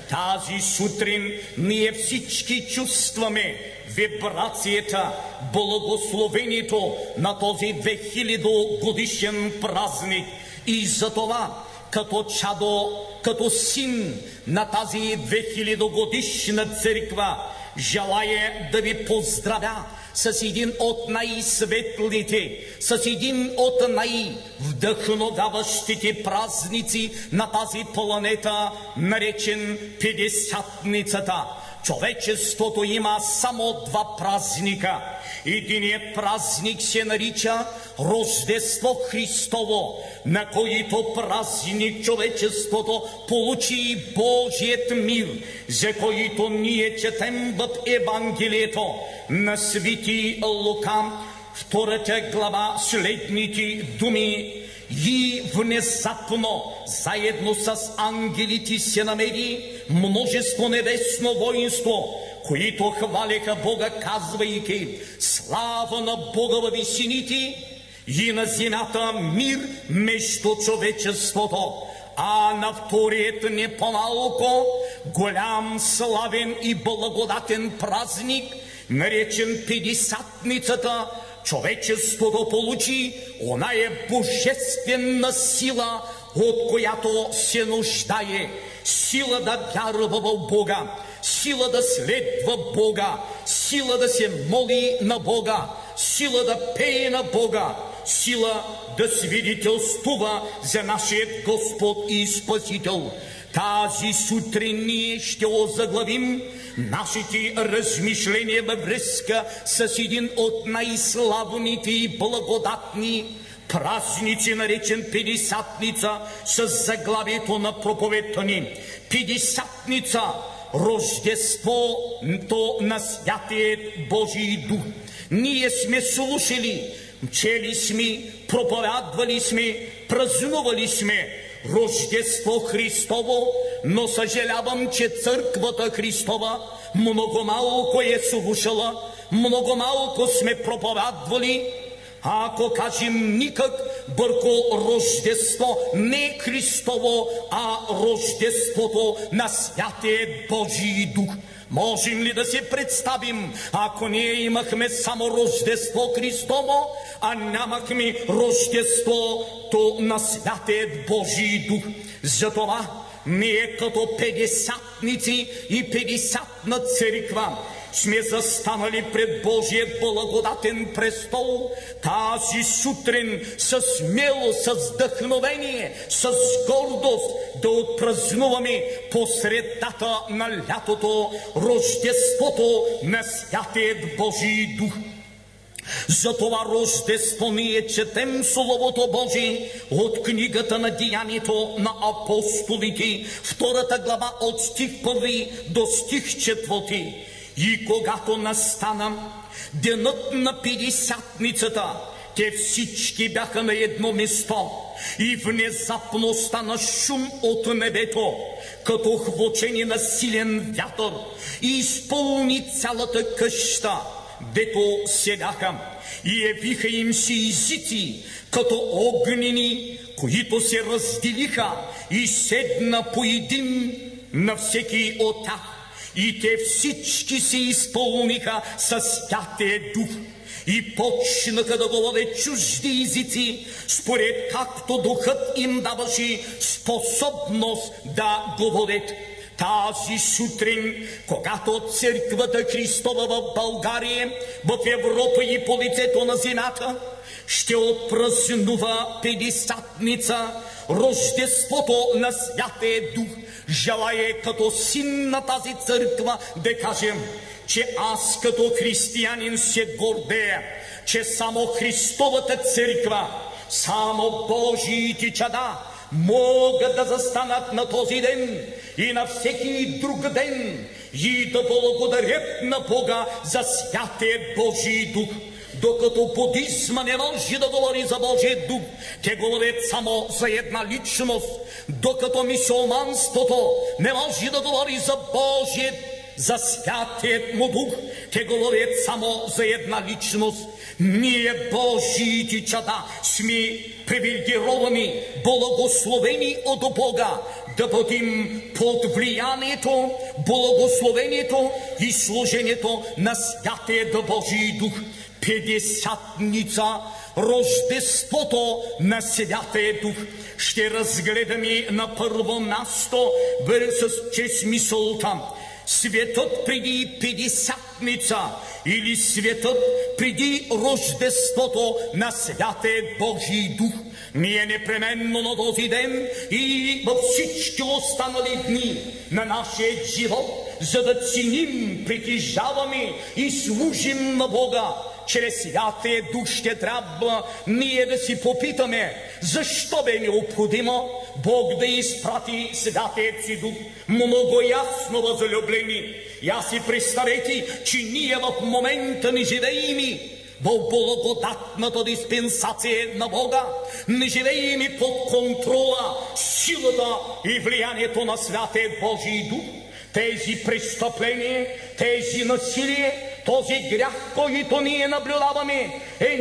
Тази сутрин ние всички чувстваме вибрацията, благословението на този 2000 годишен празник. И затова, като чадо, като син на тази 2000 годишна църква, желая да ви поздравя с един от най-светлите, с един от най-вдъхновяващите празници на тази планета, наречен Петдесятницата. Човечеството има само два празника. Единият празник се нарича Рождество Христово, на който празник човечеството получи Божият мир, за който ние четем в Евангелието на Свети Лука, 2 глава, следните думи: и внезапно, заедно с ангелите, се намери множество небесно воинство, които хваляха Бога, казвайки: слава на Бога във висините и на земята мир между човечеството. А на вторият не по-малко голям, славен и благодатен празник, наречен Петдесятницата, човечеството получи оная божествена сила, от която се нуждае. Сила да вярва в Бога, сила да следва Бога, сила да се моли на Бога, сила да пее на Бога, сила да свидетелствува за нашия Господ и Спасител. Тази сутрин ние ще озаглавим нашите размишления във връзка с един от най-славните и благодатни празници, наречен Петдесятница, с заглавието на проповедта ни. Петдесятница, Рождеството на Святият Божий Дух. Ние сме слушали, чели сме, проповядвали сме, празнували сме Рождество Христово, но съжалявам, че църквата Христова много малко е слушала, много малко сме проповядвали. А ако кажем никак върху Рождество, не Христово, а Рождеството на Святия Божий Дух. Можем ли да се представим, ако ние имахме само Рождество Христово, а нямахме Рождеството на Святия Божий Дух? Затова ние като петдесятници и петдесятна църква сме застанали пред Божия благодатен престол тази сутрин с смелост, с вдъхновение, с гордост да отпразнуваме по средата на лятото Рождеството на Святият Божий Дух. За това Рождество ние четем Словото Божие от книгата на Деянието на апостолите, 2 глава от стих 1 до стих 4. И когато настана денът на Петдесятницата, те всички бяха на едно место и внезапно стана шум от небето, като хвочение на силен вятър, и изпълни цялата къща, дето седяха, и явиха им се езици, като огнени, които се разделиха и седна по един на всеки от тях. И те всички се изпълниха със Святия Дух и почнаха да говорят чужди езици, според както Духът им даваше способност да говорят. Тази сутрин, когато църквата Христова в България, в Европа и по лицето на земята ще отпразнува Петдесятница, Рождеството на Святия Дух, желая като син на тази църква да кажем, че аз като християнин се гордея, че само Христовата църква, само Божиите чада могат да застанат на този ден и на всеки друг ден и да благодарят на Бога за Святия Божий Дух. Докато будизма не може да говори за Божия Дух, те говорят само за една личност. Докато мюсюлманството не може да говори за Божия, за Святият му Дух, те говорят само за една личност. Ние, Божиите чада, сме привилегировани, благословени от Бога, да бъдем под влиянието, благословението и служението на Святия Божий Дух. Петдесятница, Рождеството на Святия Дух. Ще разгледаме на първо място чрез мисълта. Светът преди Петдесятница или светът преди Рождеството на Святия Божий Дух. Ние непременно на този ден и във всички останали дни на нашия живот, за да ценим, притежаваме и служим на Бога, чрез Святия Дух ще трябва ние да си попитаме, защо бе необходимо Бог да изпрати Святият си Дух. Много ясно, възлюблени. И аз си представете, че ние в момента не живеем в благодатната диспенсация на Бога, не живеем под контрола, силата и влиянието на Святия Божий Дух. Тези престъпления, тези насилие, този грях, който ние наблюдаваме, е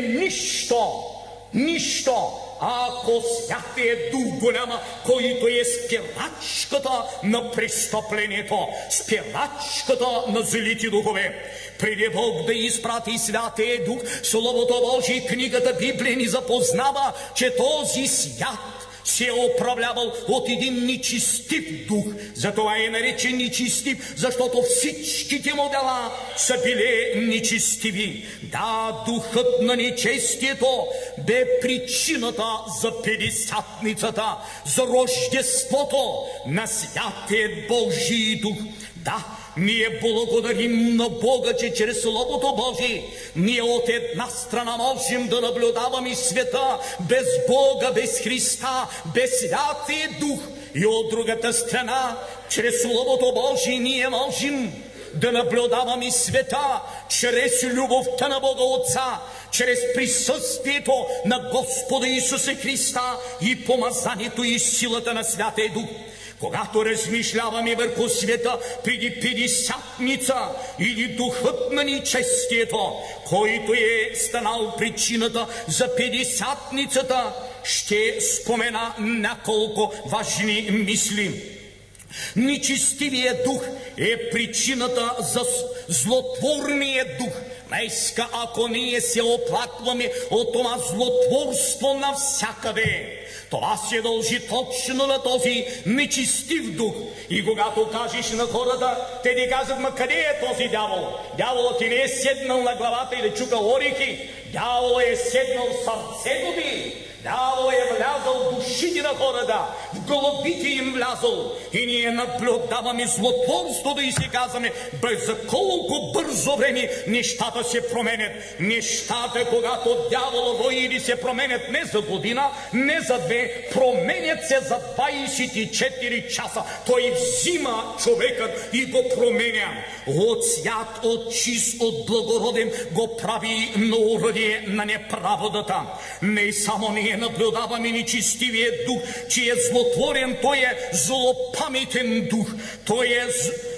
нищо, ако Святия Дух го няма, който е спирачката на престъплението, спирачката на злите духове. Преди Бог да изпрати Святия Дух, Словото Божие, книгата Библия ни запознава, че този свят се е управлявал от един нечестив дух. Затова е наречен нечестив, защото всичките му дела са били нечестиви. Да, духът на нечестието бе причината за Петдесятницата, за Рождеството на Святия Божий Дух. Да, ние благодарим на Бога, че чрез Словото Божие ние от една страна можем да наблюдаваме света без Бога, без Христа, без Святия Дух. И от другата страна, чрез Словото Божие ние можем да наблюдаваме света чрез любовта на Бога Отца, чрез присъствието на Господа Исуса Христа и помазанието и силата на Святия Дух. Когато размишляваме върху света преди Петдесятница или духът на нечестието, който е станал причината за Петдесятницата, ще спомена няколко важни мисли. Нечестивият дух е причината за злотворния дух. Днеска, ако ние се оплакваме от това злотворство навсякъде, това се дължи точно на този нечестив дух. И когато кажеш на хората, те ти казват, ма къде е този дявол? Дяволът ти не е седнал на главата и да чука орехи. Дявол е седнал в сърцето ти. Дявол е влязал в душите на хората, в главите им влязал. И ние наблюдаваме злотворството и си казваме, за колко бързо време нещата се променят. Нещата, когато дявола воини се променят не за година, не за две, променят се за 24 часа. Той взима човекът и го променя. От свят, от чист, от благороден го прави на уръдие на неправдата. Не само ние наблюдаваме нечестивия дух, че е злотворен, той е злопаметен дух, той е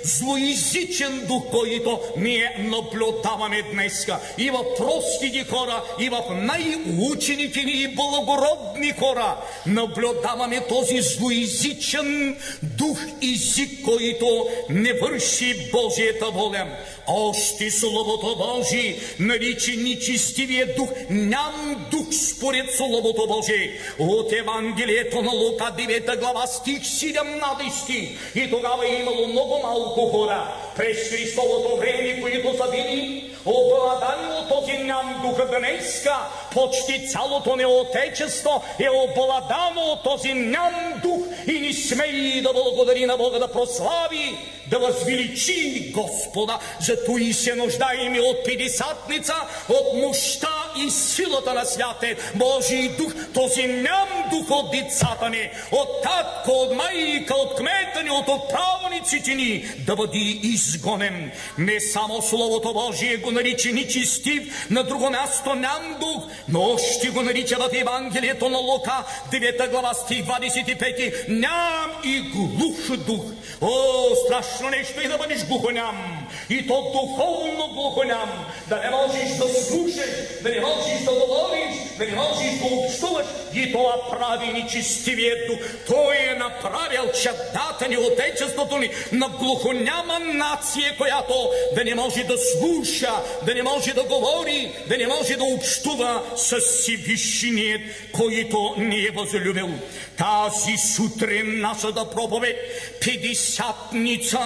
злоязичен дух, който ние наблюдаваме днеска. И в простите хора, и в най-учените ни и благородни хора наблюдаваме този злоязичен дух, език, който не върши Божията воля. Още Словото Божие нарича нечестивия дух ням дух според Словото Божие. От Евангелието на Лука 9 глава стих 17. И тогава е имало много малко хора през Христовото време, които са били обладани от този ням дух. Днеска почти цялото ни отечество е обладано от този ням дух и не смее да благодари на Бога, да прослави, да възвеличи Господа. Зато и се нуждаем от Петдесятница, от мощта и силата на Святия Божий Дух, този ням дух от децата ни, от татко, от майка, от кмета ни, от отправниците ни, да бъде изгонен. Не само Словото Божие го нарича нечестив, на друго място ням дух, но още го нарича в Евангелието на Лука 9 глава стих 25 ням и глух дух. О, страшно нещо и да бъдеш глухоням, и то духовно глухоням, да не можеш да слушаш, да не можеш да говориш, да не можеш да общуваш, и това прави нечестивият дух. Той е направил чадата ни, отечеството ни, на глухоняма нация, която да не може да слуша, да не може да говори, да не може да общува с Всевишният, който ни е възлюбил. Тази сутрин нашата проповед, Петдесятница,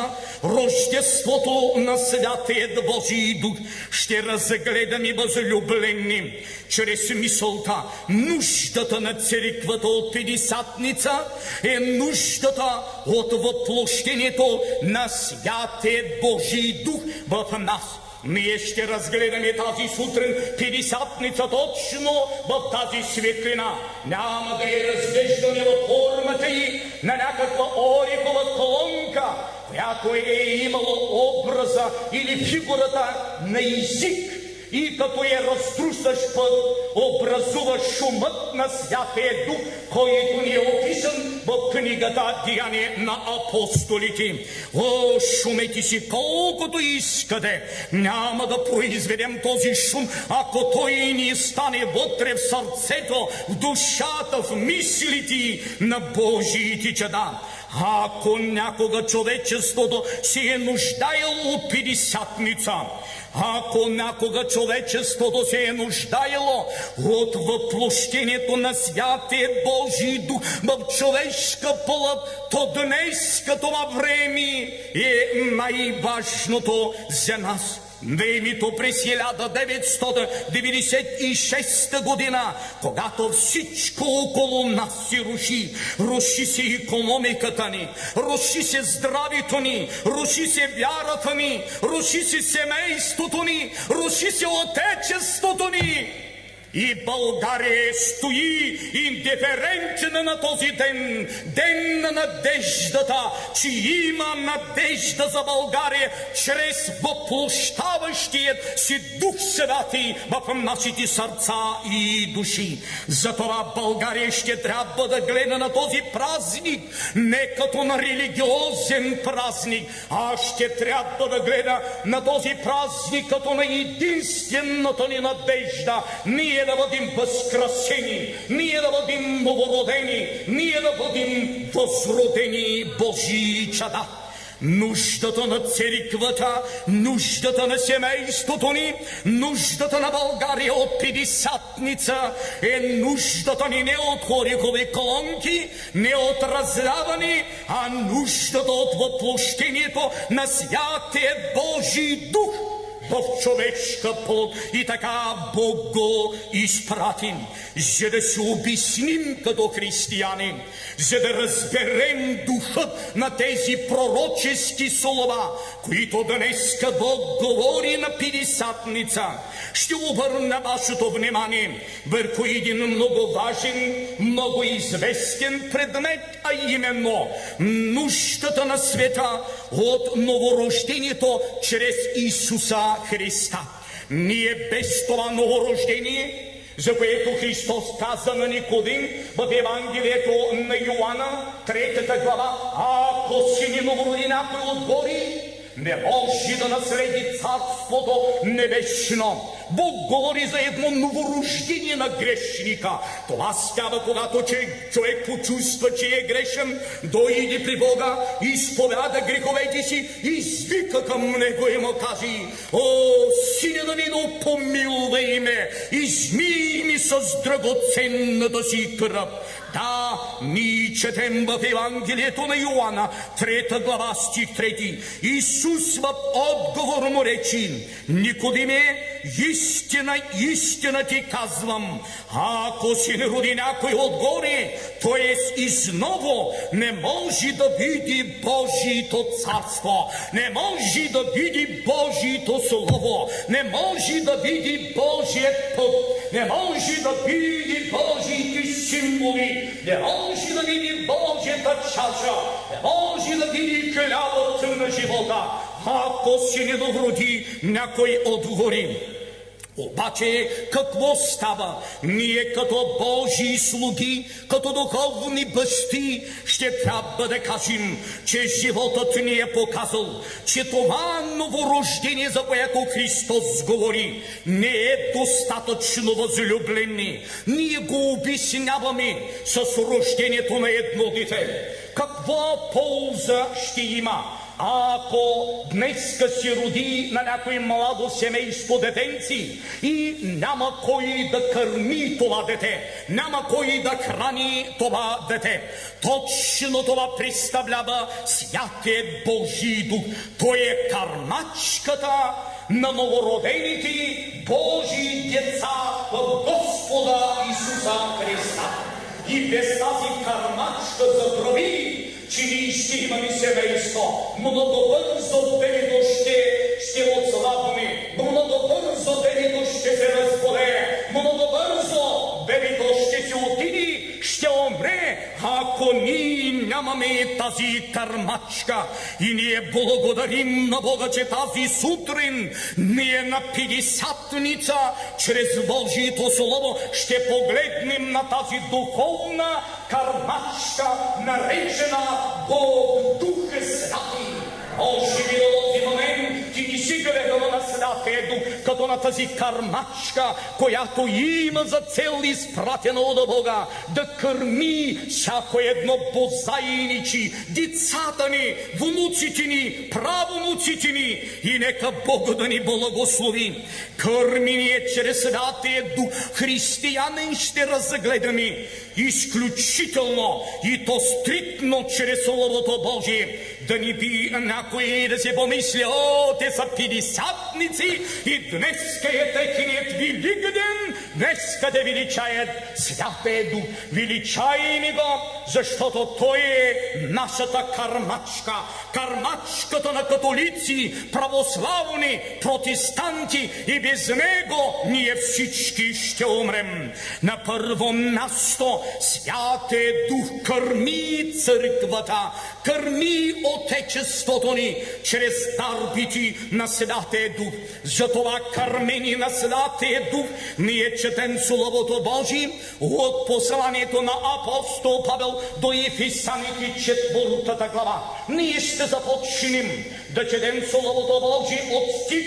Рождеството на Святият Божий Дух, ще разгледаме, възлюблени, чрез мисълта. Нуждата на църквата от Петдесятница е нуждата от въплощението на Святият Божий Дух в нас. Ние ще разгледаме тази сутрин Петдесятница точно в тази светлина. Няма да я разглеждаме във формата й на някаква орехова колонка, която е имала образа или фигурата на език. И като я разтрусаш път, образува шумът на Святия Дух, който ни е описан в книгата Деяния на апостолите. О, шумете си колкото искате, няма да произведем този шум, ако той ни стане вътре в сърцето, в душата, в мислите на Божиите чада. Ако някога човечеството си е нуждаело от Петдесятница, ако някога човечеството се е нуждаело от въплощението на Святия Божий Дух в човешка плът, то днес, като време, е най-важното за нас. Времето през 1996 година, когато всичко около нас се руши. Руши се икономиката ни, руши се здравето ни, руши се вярата ни, руши се семейството ни, руши се отечеството ни. И България стои индиферентна на този ден, ден на надеждата, че има надежда за България чрез въплощаващият си Дух Святи в нашите сърца и души. Затова България ще трябва да гледа на този празник не като на религиозен празник, а ще трябва да гледа на този празник като на единствената ни надежда. Ние да бъдем възкресени, ние да бъдем новородени, ние да бъдем възродени Божии чада. Нуждата на църквата, нуждата на семейството ни, нуждата на България от Петдесятница е нуждата ни не от орехови колонки, не от раздаване, а нуждата от въплощението на Святия Божий Дух в човешка плът. И така Бог го изпратим, за да се обясним като християни, за да разберем духът на тези пророчески слова, които днеска Бог говори на Петдесятница. Ще обърна вашето внимание върху един много важен, много известен предмет, а именно нуждата на света от новорождението чрез Исуса Христа. Ние без това новорождение, за което Христос каза на Никодим в Евангелието на Йоанна, 3 глава, ако си не новороди някой отгоре, не може да наследи Царството небесно. Бог говори за едно новорождение на грешника. Това става, когато човек почувства, че е грешен, дойде при Бога, изповяда греховете си, извика към Него и му каже: о, сине Давидов, помилвай ме, измий ми с драгоценната си кръв. Да, ние четем в Евангелието на Йоанна, 3 глава, стих 3. Исус в отговор му рече: Никодиме, истина, истина ти казвам, ако си не роди някой отгоре, т.е. изново, не може да види Божието царство, не може да види Божието слово, не може да види Божият път, не може да види Божиите символи, не може да види Божията чаша, не може да види хлябът на живота, ако си не довроди някой отгоре. Обаче какво става? Ние като Божии слуги, като духовни бащи, ще трябва да кажем, че животът ни е показал, че това новорождение, за което Христос говори, не е достатъчно възлюблени. Ние го обясняваме с рождението на едно дете. Каква полза ще има, ако днеска се роди на някой младо семейство детенци и няма кой да кърми това дете, няма кой да храни това дете? Точно това представлява Святия Божий Дух. Той е кармачката на новородените Божии деца в Господа Исуса Христа. И без тази кармачка забрави, че ние ще имаме семейство. Много бързо бебето ще отслабне, много бързо бебето ще се разболее, много бързо бебето ще се отиде, ще умре, ако ние нямаме тази кармачка. И ние благодарим на Бога, че тази сутрин ние на Петдесятница чрез Божието Слово ще погледнем на тази духовна кармачка, наречена Бог Дух Святи. Може би до този момент ти не си гледала на Святия Дух като на тази кармачка, която има за цел изпратена от Бога да кърми всяко едно бозайничи, децата ни, внуците ни, правонуците ни, и нека Бог да ни благослови. Кърми ние чрез Святия Дух. Християнин ще разгледаме изключително и то стриктно чрез Словото Божие. Да ни би някой да се помисли: о, те са петдесятници и днеска е техният Великден, днеска да величаят Святия Дух. Величайме го, защото Той е нашата кармачка, кармачката на католици, православни, протестанти, и без Него ние всички ще умрем. На първо място Святия Дух кърми църквата, кърми Отечеството ни чрез дарбите на Святия Дух. За това кърмени на Святия Дух ние четем Словото Божие от посланието на апостол Павел до Ефесяните 4 глава. Ние ще започнем да четем Словото Божие от стих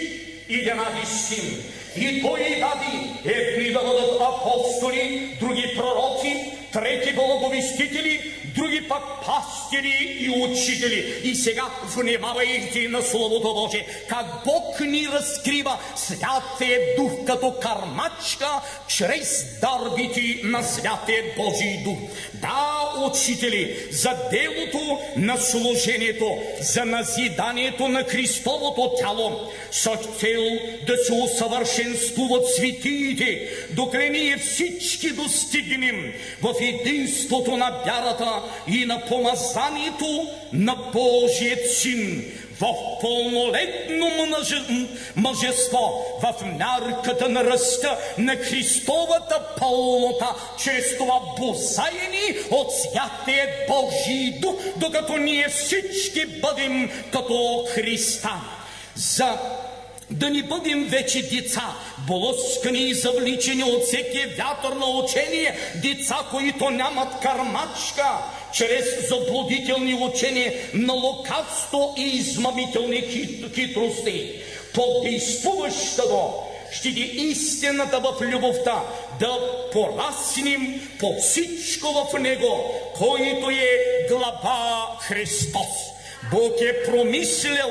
11. И Той даде едни да бъдат апостоли, други пророци, трети благовестители, други пак пастири и учители. И сега внимавайте на Словото Божие, как Бог ни разкрива Святия Дух като кармачка чрез дарбите на Святия Божий Дух. Да, учители, за делото на служението, за назиданието на Христовото тяло, с цел да се усъвършенствуват светиите, докато ние всички достигнем в единството на вярата и на помазанието на Божият Син, в пълнолетно мъжество, в мярката на ръста на Христовата пълнота, чрез това бозаяни от Святия Божий Дух, докато ние всички бъдем като Христа. За да ни бъдем вече деца, блъскани и завличени от всеки вятър на учение, деца, които нямат кармачка, чрез заблудителни учения на лукавство и измамителни хитрости. Подействуващото ще ги истината в любовта, да пораснем по всичко в Него, който е глава Христос. Бог е промислял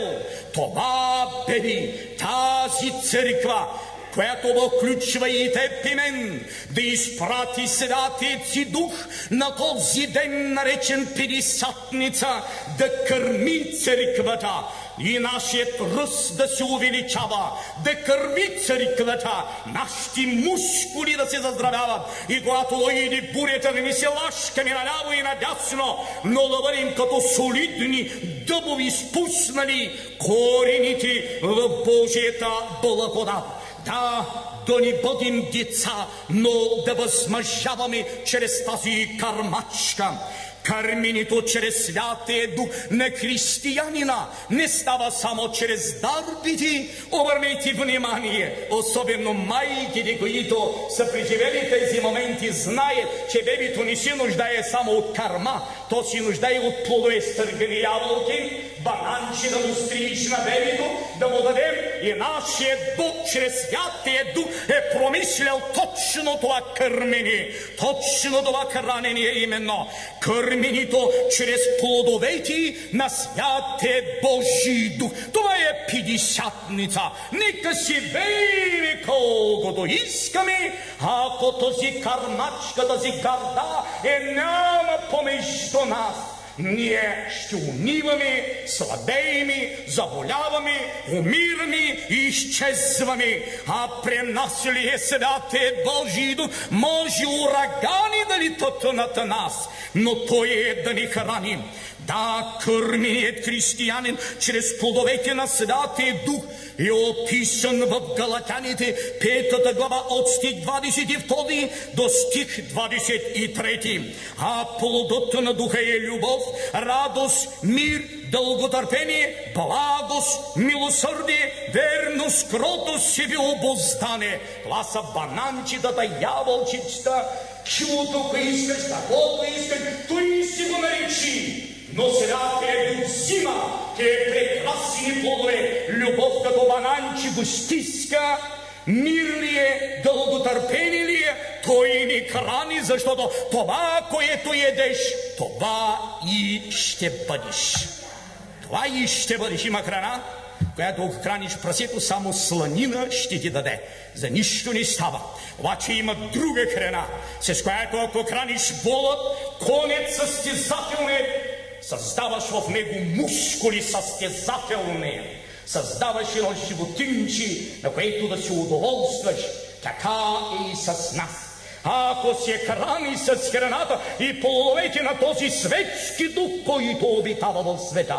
това беби, тази църква, която включва и теб и мен, да изпрати Святият си Дух на този ден, наречен Петдесятница, да кърми църквата и нашият ръст да се увеличава, да кърми църквата, нашите мускули да се заздравяват, и когато дойде бурята да ни се лашкаме наляво и надясно, но да бъдем като солидни дъбови, спуснали корените в Божията благодат. Да ни бъдем деца, но да възмъжаваме чрез тази кармачка. Кърменето чрез Святия Дух на християнина не става само чрез дарбите. Обърнете внимание, особено майките, които са преживели тези моменти, знаят, че бебето не се нуждае само от карма, то си нуждае от плодове, стъргани ябълки, бананчи да му стриж на бебето, да му дадем, и нашия Дух чрез Святия Дух е промислял точно това кърмени, точно това хранение именно. Кърменито чрез плодовете на Святия Божий Дух. Това е петдесятница. Нека си бейме колкото искаме, ако този кармачка, тази гарда няма помежду нас. Ние ще униваме, слабееме, заболяваме, умираме и изчезваме. А при нас ли е Святия Божий Дух, може урагани да летат над нас, но Той е да ни храни. Да, кърменият християнин чрез плодовете на Святия Дух е описан в Галатяните, 5 глава от стих 22 до стих 23. А плодът на Духа е любов, радост, мир, дълготърпение, благост, милосърдие, верност, кротост и обуздание. Това са бананчетата, ябълчицата, чудото, ако искаш, каквото искаш, той си го наречи. Но Святия Дух взима те прекрасни плодове. Любов като бананче го стиска, мир ли е, дълготърпение ли е, Той ни храни, защото това, което едеш, това и ще бъдеш. Това и ще бъдеш. Има храна, която храниш прасето, само сланина ще ти даде. За нищо не става. Обаче има друга храна, с която ако храниш волът, конец състезателният, създаваш в него мускули състезателни, създаваш едно животинче, на което да се удоволстваш. Така е и с нас. Ако се храни с храната и плодовете на този светски дух, който обитава в света,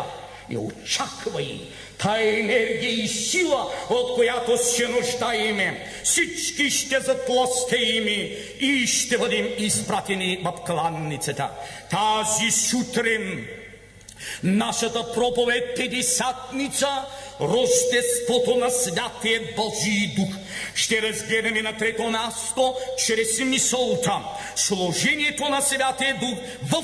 и очаквай тая енергия и сила, от която се нуждаеме. Всички ще затластеем и ще бъдем изпратени в кланницата. Тази сутрин нашата проповед Петдесятница, Рождеството на Святия Божий Дух, ще разгледаме на трето място чрез мисълта, служението на Святия Дух в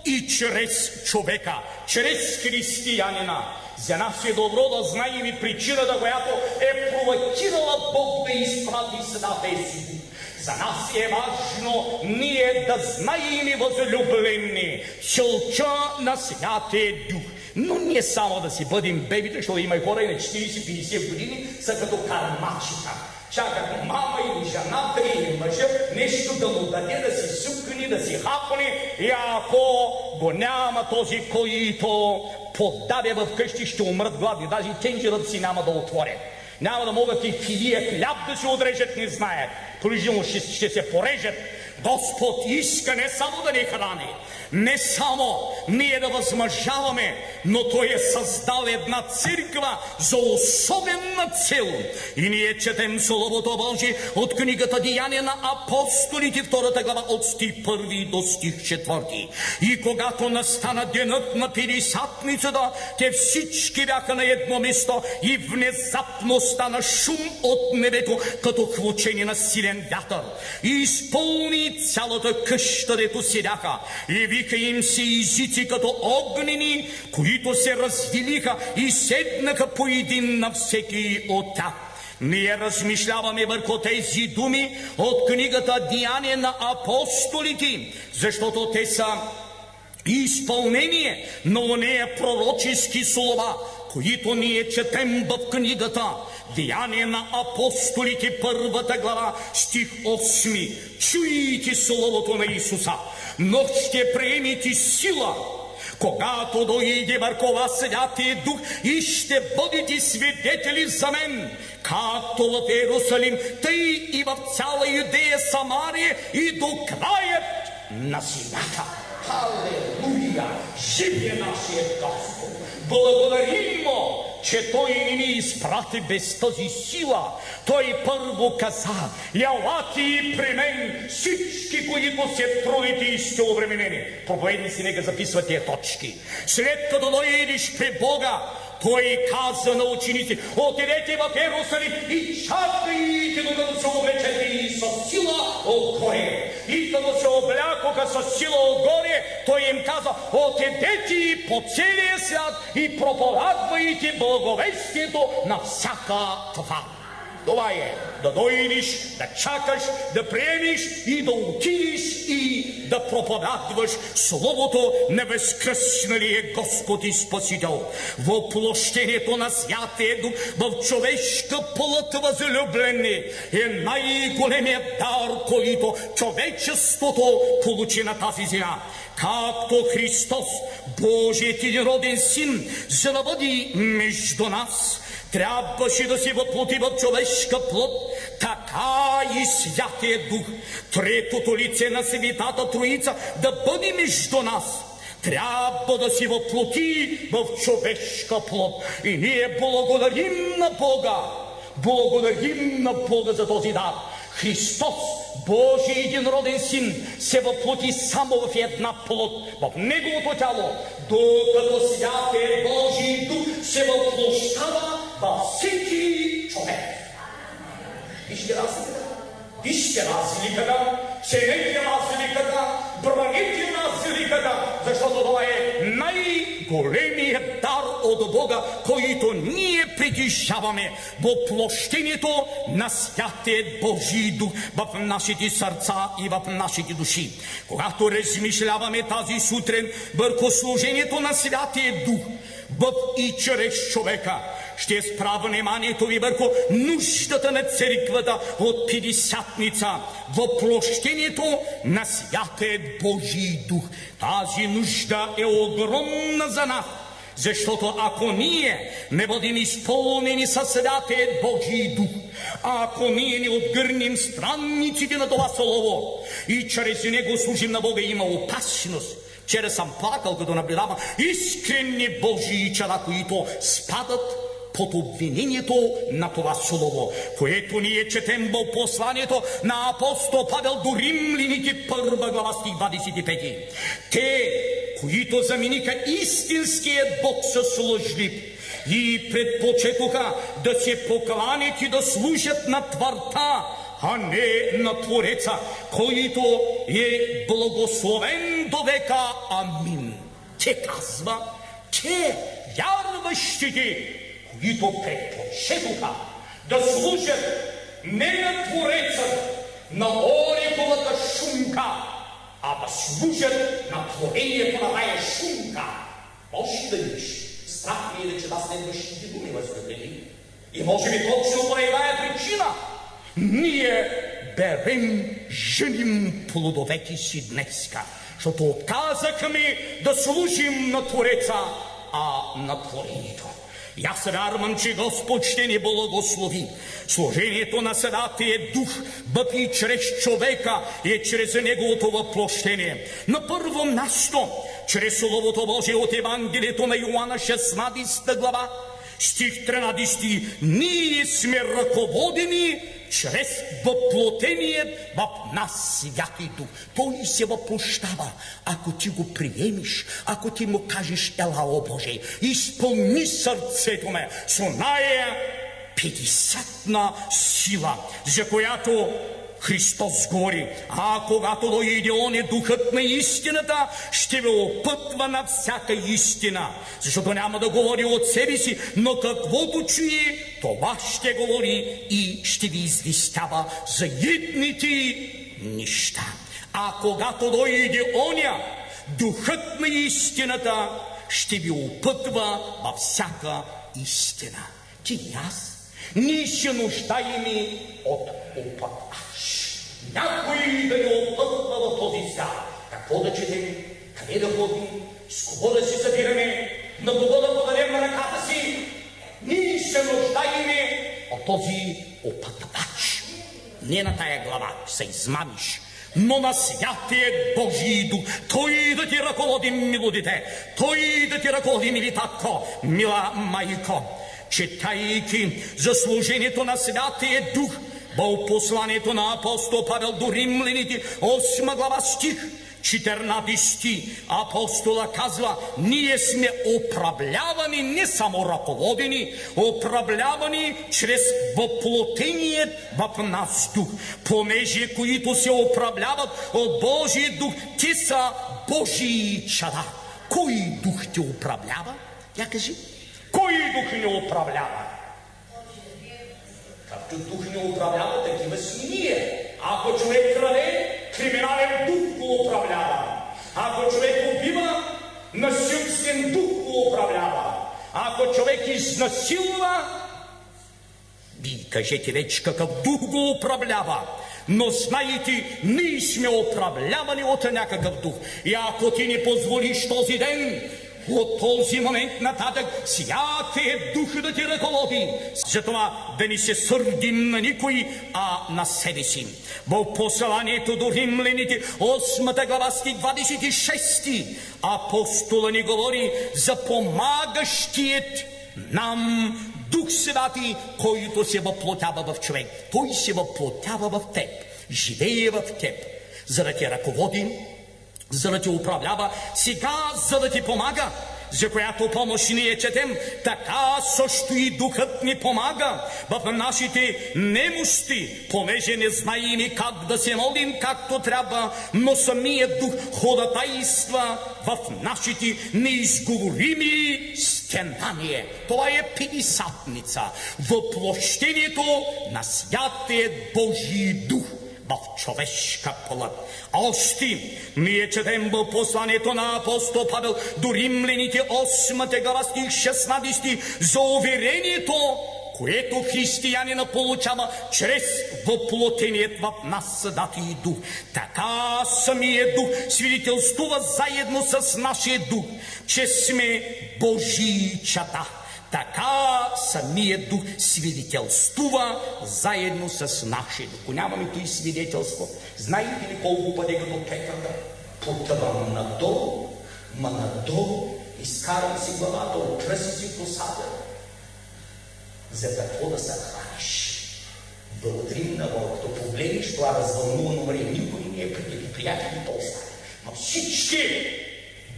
и чрез човека, чрез християнина. За нас е добро да знаем и причината, която е провокирала Бог да изпрати Святия си Дух. За нас е важно ние да знаем, възлюблени, целта на Святия Дух. Но не само да си бъдем бебите, защото има и хора и на 40-50 години са като кармачета. Чакат мама или жената или мъжа нещо да му даде, да си сукни, да си хапне, и ако го няма този, който подаде в къщи, ще умрат гладни. Даже и тенджерът си няма да отворят. Няма да могат и филия хляб да се отрежат, не знаят. Положително ще се порежат. Господ иска не само да ни храни, не само ние да възмъжаваме, но Той е създал една църква за особена цел. И ние четем Словото Божие от книгата Деяния на апостолите, 2 глава от стих 1 до стих 4. И когато настана денът на Петдесятницата, те всички бяха на едно место и внезапно стана шум от небето, като хвучение на силен вятър. И изпълни цялата къща, дето седяха, и вика им се езици като огнени, които се разделиха и седнаха по един на всеки от тях. Ние размишляваме върху тези думи от книгата Деяния на апостолите, защото те са изпълнение на онея пророчески слова, които ние четем в книгата Деяния на апостолите, 1 глава, стих 8. Чуйте словото на Исуса, но ще приемете сила, когато дойде върху вас Святия Дух, и ще бъдете свидетели за мен, както в Иерусалим, тъй и в цяла Юдея, Самария и до краят на земята. Халелуя! Жив е нашият Господ! Благодарим Му, че той не ни изпрати без тази сила. Той първо каза: елате при мен всички, които се трудите и сте обременени. Проповедници си нека записват тия точки. След като дойдеш при Бога, той каза на ученици: отидете в Иерусалим и чакайте, докато се облечете и със сила отгоре. И като се облякоха със сила отгоре, той им каза: отидете по целия свят и проповядвайте благовестието на всяка твар. Това е да дойдеш, да чакаш, да приемеш и да отидеш и да проповядваш Словото на възкръсналия Господ и Спасител. Въплощението на Святия Дух в човешка плът, възлюблени, е най-големият дар, който човечеството получи на тази земя. Както Христос, Божият единороден Син, за да бъде между нас, трябваше да се въплоти в човешка плът, така и Святия Дух, третото лице на Светата Троица, да бъде между нас. Трябва да се въплоти в човешка плът. И ние благодарим на Бога. Благодарим на Бога за този дар. Христос, Божий единороден Син, се въплоти само в една плът, в Неговото тяло, докато Святия Божий Дух се въплощава във всеки човек. Вижте разликата. Вижте разликата. Ценете разликата. Браните разликата. Защото това е най-големият дар от Бога, който ние притежаваме. Въплощението на Святия Божий Дух в нашите сърца и в нашите души. Когато размишляваме тази сутрин върху служението на Святия Дух в и чрез човека, ще спра вниманието ви върху нуждата на църквата от Петдесятница, въплощението на Святия Божий Дух. Тази нужда е огромна за нас, защото ако ние не бъдем изпълнени със Святия Божий Дух, ако ние не отгърнем странниците на това Слово и чрез него служим на Бога, има опасност. Вчера съм плакал, като наблюдавам искрени Божии чада, които спадат под обвинението на това Слово, което ние четем в посланието на апостол Павел до Римляните, 1 глава, стих 25. Те, които замениха истинският Бог със лъжлив и предпочетоха да се покланят и да служат на твърта, а не на Твореца, който е благословен до века. Амин. Те казва, че вярващите, които предпочетоха да служат не на Твореца, на ореховата шунка, а да служат на творението на тая шунка. Може да видиш, страх ми е да чета следващите думи, възлюблени. И може би точно по една причина ние берем, женим плодовете си днеска, защото отказахме да служим на Твореца, а на творението. И аз вярвам, че Господ ще ни благослови. Служението на Святия Дух бъде чрез човека и чрез неговото въплощение. На първо място, чрез Словото Божие от Евангелието на Йоанна, 16 глава, стих 13, ние сме ръководени чрез въплотение в нас Святи Дух. Той се въплощава, ако ти го приемиш, ако ти му кажеш: ела, о Боже, изпълни сърцето ме с оная петдесятна сила, за която Христос говори: а когато дойде он е Духът на истината, ще ви опътва на всяка истина. Защото няма да говори от себе си, но каквото чуе, това ще говори и ще ви известява за идните неща. А когато дойде оня, Духът на истината, ще ви опътва във всяка истина. Ти и аз, ние се нуждаем от опътвач. Някой да ни опътва в този свят. Какво да четем, къде да ходим, с кого да се събираме, на кого да подадем на ръката си. Ние се нуждаем от този опътвач. Не на тая глава се измамиш, но на Святия Божий Дух. Той да ти ръководи, мило дете. Той да ти ръководи, мили татко, мила майко. четайки за служението на Святия Дух в посланието на апостол Павел до римляните, 8 глава стих 14, апостола казва: ние сме управлявани, не само ръководени, управлявани чрез въплотение в нас Дух. Понеже които се управляват от Божия Дух, те са Божии чада. Кой дух те управлява? Я кажи. Кой дух не управлява? Както дух не управлява, такива сме ние. Ако човек краде, криминален дух го управлява. Ако човек убива, насилствен дух го управлява. Ако човек изнасилва, ви кажете вече какъв дух го управлява. Но знаете, ние сме управлявани от някакъв дух. И ако ти не позволиш този ден, от този момент нататък Святият Дух да ти ръководи. Затова да не се сърдим на никой, а на себе си. В посланието до римляните, 8 глава стих 26, апостола ни говори за помагащият нам Дух Святи, който се въплотява в човек. Той се въплотява в теб, живее в теб, за да те ръководи, за да те управлява, сега за да ти помага, за която помощ ние четем, така също и Духът ни помага в нашите немощи, понеже не знаем как да се молим както трябва, но самият Дух ходатайства в нашите неизговорими стенания. Това е Пятидесятница, въплощението на Святия Божий Дух в човешка плът. Още ние четем в посланието на апостол Павел до римляните, 8 глава стих 16, за уверението, което християнина получава чрез въплотеният в нас Съдатия Дух. Така самият Дух свидетелствува заедно с нашия Дух, че сме Божии чада. Така самият Дух свидетелствува заедно с нашия Дух. Ако нямаме и свидетелство, знаете ли колко пъти като Петър да потъвам надолу, надолу, изкарам си главата, отръси си косата, за какво да се храниш. Благодарим на Бога, като погледнеш това развълнувано време, никой не е приятели по-остане. Но всички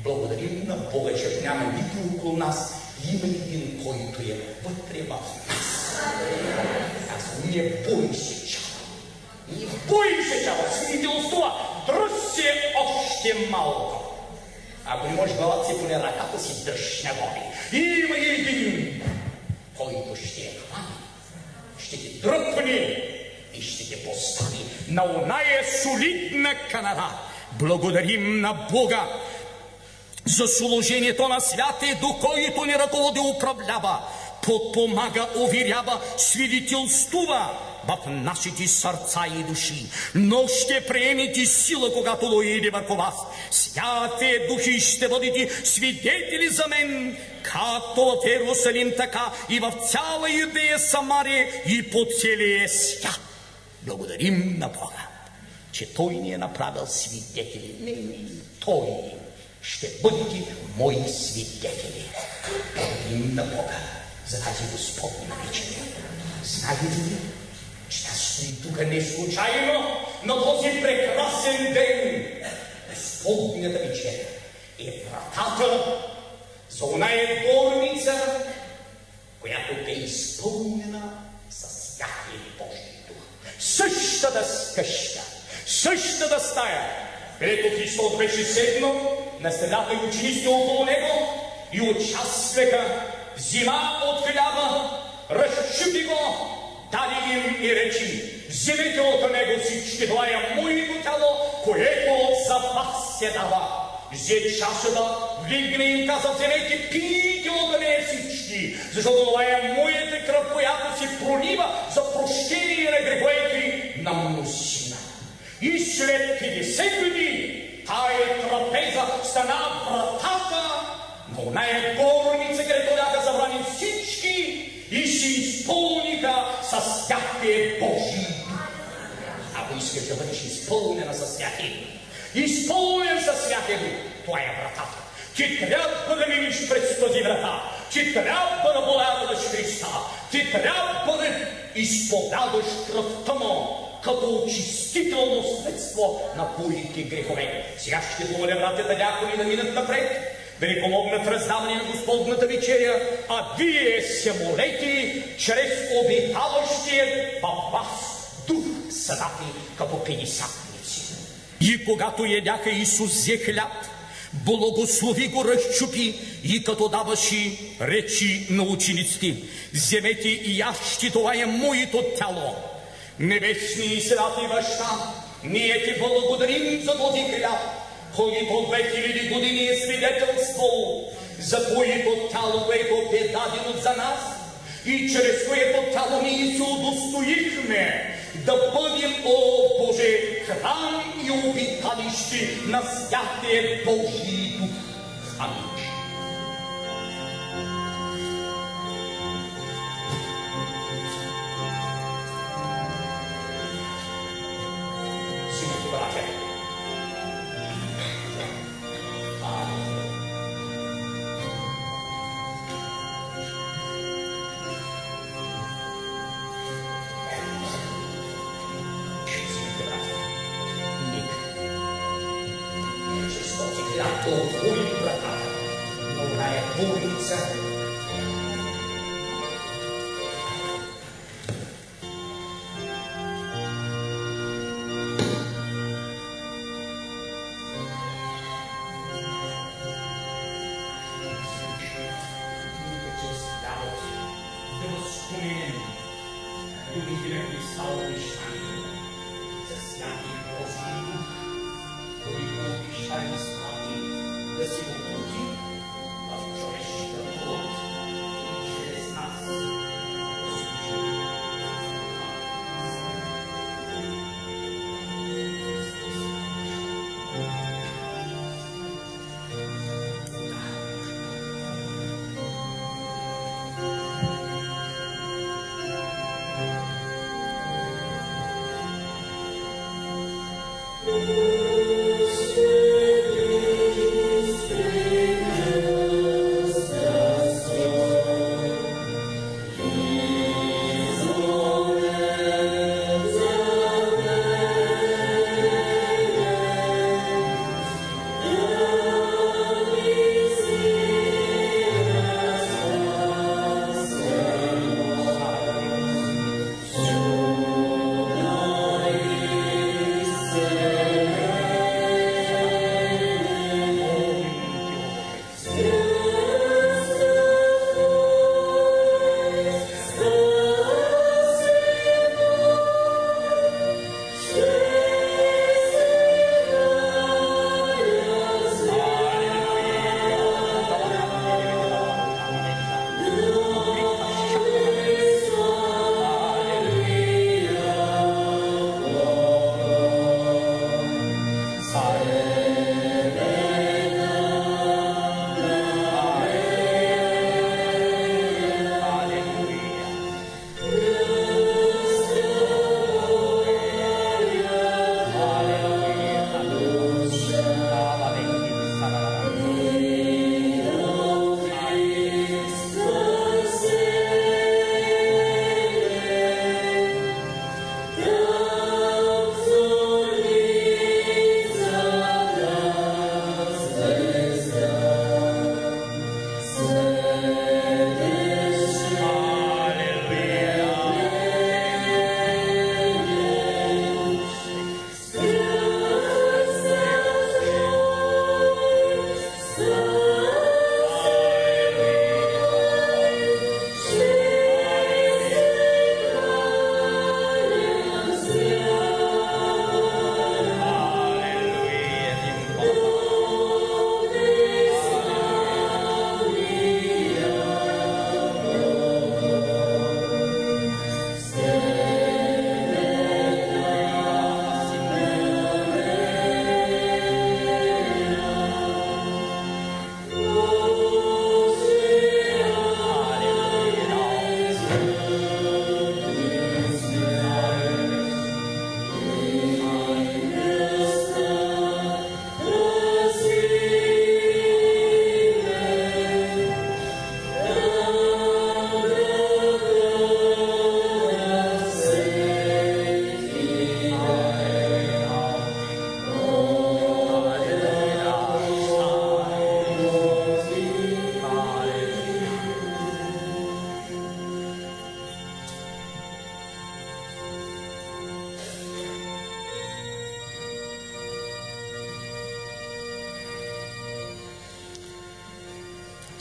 благодарим на Бога, че няма никой около нас. Има един, който е вътре в нас. Аз не боим се чава. Не боим се чава. Свидетелствува. Дръж се още малко. Ако не можеш главата си, поне ръката си дръж нагоре. Има един, който ще е хвани, ще те дръпне и ще те постави на оная солидна канара. Благодарим на Бога за служението на Святия Дух, който ни ръководи, управлява, подпомага, уверява, свидетелствува в нашите сърца и души. Но ще приемете сила, когато дойде върху вас. Святия Дух, ще бъдете свидетели за мен, както в Иерусалим, така и в цяла Юдея, Самария и по целия свят. Благодарим на Бога, че Той ни е направил свидетели. Не, Той ще бъдете мои свидетели. Благодарим на Бога за тази Господна вечеря. Знаете ли, че аз стои тук не случайно на този прекрасен ден. Господната вечеря е вратата за оная горница, която бе изпълнена със Святия Божий Дух. Същата къща, същата стая, където Христос беше седнал на средата и учениците около него и участваха, взима от хляба, разчупи го, даде им и речи: вземете от него всички, това е моето тяло, което за вас се дава. Взе чашата, вдигна и им каза: вземете, пийте от нея всички, защото това е моята кръв, която се пролива за прощение на греховете на мнозина. И след 50 години тая трапеза стана вратата на оная горница, където бяха събрани всички и се изпълниха със Святия Божий Дух. Ако искаш да бъдеш изпълнена със Святия Дух, изпълнен със Святия Дух, това е вратата. Ти трябва да минеш през тази врата. Ти трябва да боядваш Христа. ти трябва да изповядаш кръвта му като очистително средство на твоите грехове. Сега ще помоля братята дякони да минат напред, да ни помогнат в раздаване на Господната вечеря, а вие се молете чрез обитаващия във вас Дух Святи като педесятници. И когато ядяха, Исус взе хляб, благослови го, разчупи и като даваше, речи на учениците: вземете и яжте, това е моето тяло. Небесни и святи Баща, ние ти благодарим за този хляб, който 2000 години е свидетелство за твоето тяло, което е дадено за нас, и чрез което тяло ние се удостоихме да бъдем, о Боже, храм и обиталище на Святия Божий Дух. Амин. Синове, братя, отвори вратата на оная болница. Да възпоменем думите на Христа обещани за Святия Божий Дух, който обещани да се воплоти в човешката плът и чрез нас служи. Yeah.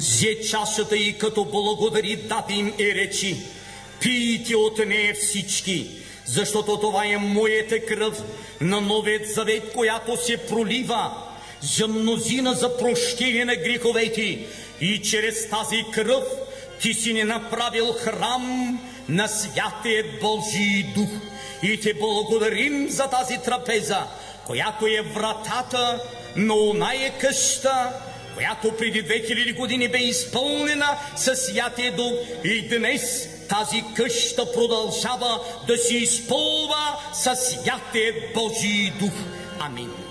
взе чашата и като благодари даде им и речи: пийте от нея всички, защото това е моята кръв на новият завет, която се пролива за мнозина за прощение на греховете, и чрез тази кръв ти си ни направил храм на Святия Божий Дух. И те благодарим за тази трапеза, която е вратата на оная къща, която преди 2000 години бе изпълнена със Святия Дух, и днес тази къща продължава да се изпълва със Святия Божий Дух. Амин.